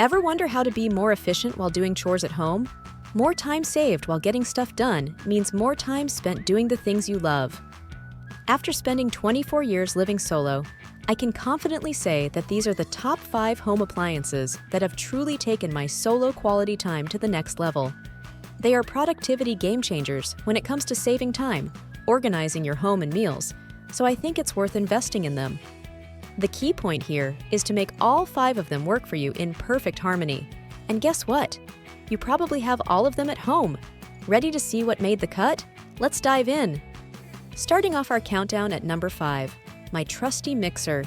Ever wonder how to be more efficient while doing chores at home? More time saved while getting stuff done means more time spent doing the things you love. After spending 24 years living solo, I can confidently say that these are the top 5 home appliances that have truly taken my solo quality time to the next level. They are productivity game changers when it comes to saving time, organizing your home and meals, so I think it's worth investing in them. The key point here is to make all 5 of them work for you in perfect harmony. And guess what? You probably have all of them at home. Ready to see what made the cut? Let's dive in. Starting off our countdown at number 5, my trusty mixer.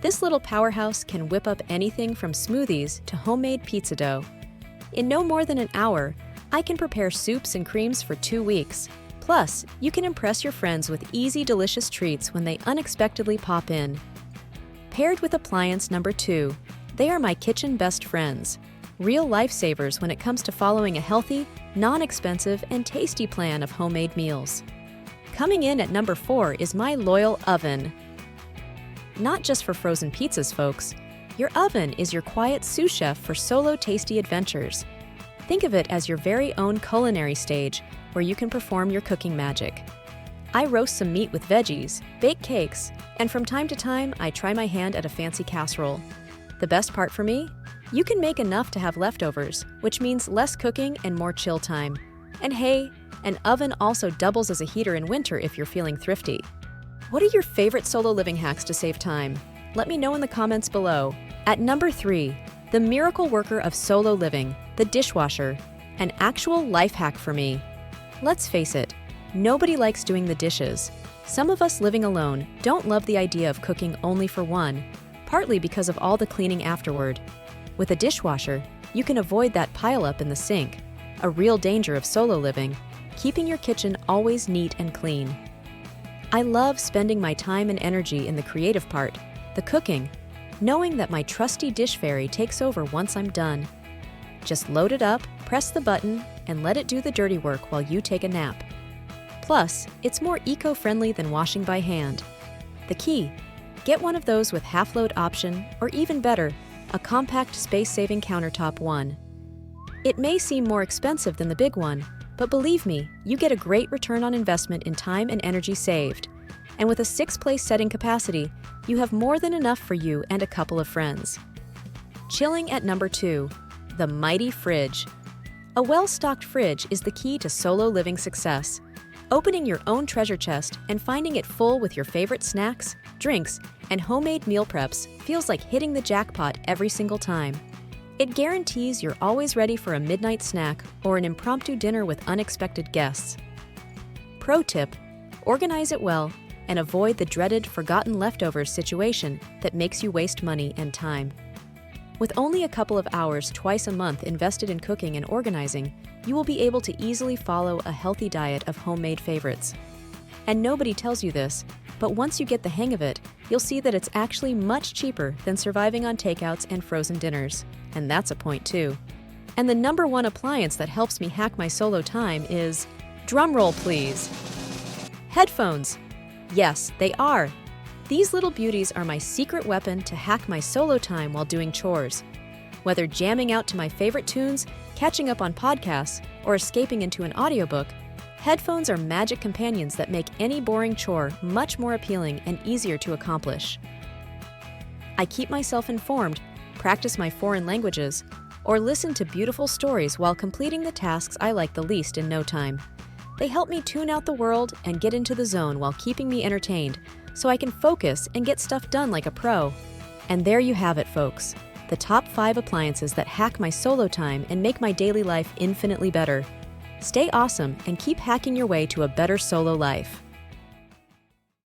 This little powerhouse can whip up anything from smoothies to homemade pizza dough. In no more than an hour, I can prepare soups and creams for 2 weeks. Plus, you can impress your friends with easy, delicious treats when they unexpectedly pop in. Paired with appliance number 2, they are my kitchen best friends. Real lifesavers when it comes to following a healthy, non-expensive, and tasty plan of homemade meals. Coming in at number 4 is my loyal oven. Not just for frozen pizzas, folks. Your oven is your quiet sous chef for solo tasty adventures. Think of it as your very own culinary stage where you can perform your cooking magic. I roast some meat with veggies, bake cakes, and from time to time, I try my hand at a fancy casserole. The best part for me? You can make enough to have leftovers, which means less cooking and more chill time. And hey, an oven also doubles as a heater in winter if you're feeling thrifty. What are your favorite solo living hacks to save time? Let me know in the comments below. At number 3, the miracle worker of solo living, the dishwasher, an actual life hack for me. Let's face it, nobody likes doing the dishes. Some of us living alone don't love the idea of cooking only for one, partly because of all the cleaning afterward. With a dishwasher, you can avoid that pileup in the sink, a real danger of solo living, keeping your kitchen always neat and clean. I love spending my time and energy in the creative part, the cooking, knowing that my trusty dish fairy takes over once I'm done. Just load it up, press the button, and let it do the dirty work while you take a nap. Plus, it's more eco-friendly than washing by hand. The key: get one of those with half-load option, or even better, a compact space-saving countertop one. It may seem more expensive than the big one, but believe me, you get a great return on investment in time and energy saved. And with a 6-place setting capacity, you have more than enough for you and a couple of friends. Chilling at number 2, the mighty fridge. A well-stocked fridge is the key to solo living success. Opening your own treasure chest and finding it full with your favorite snacks, drinks, and homemade meal preps feels like hitting the jackpot every single time. It guarantees you're always ready for a midnight snack or an impromptu dinner with unexpected guests. Pro tip: organize it well and avoid the dreaded forgotten leftovers situation that makes you waste money and time. With only a couple of hours twice a month invested in cooking and organizing, you will be able to easily follow a healthy diet of homemade favorites. And nobody tells you this, but once you get the hang of it, you'll see that it's actually much cheaper than surviving on takeouts and frozen dinners. And that's a point too. And the number 1 appliance that helps me hack my solo time is, drumroll please, headphones. Yes, they are. These little beauties are my secret weapon to hack my solo time while doing chores. Whether jamming out to my favorite tunes, catching up on podcasts, or escaping into an audiobook, headphones are magic companions that make any boring chore much more appealing and easier to accomplish. I keep myself informed, practice my foreign languages, or listen to beautiful stories while completing the tasks I like the least in no time. They help me tune out the world and get into the zone while keeping me entertained, so I can focus and get stuff done like a pro. And there you have it, folks. The top 5 appliances that hack my solo time and make my daily life infinitely better. Stay awesome and keep hacking your way to a better solo life.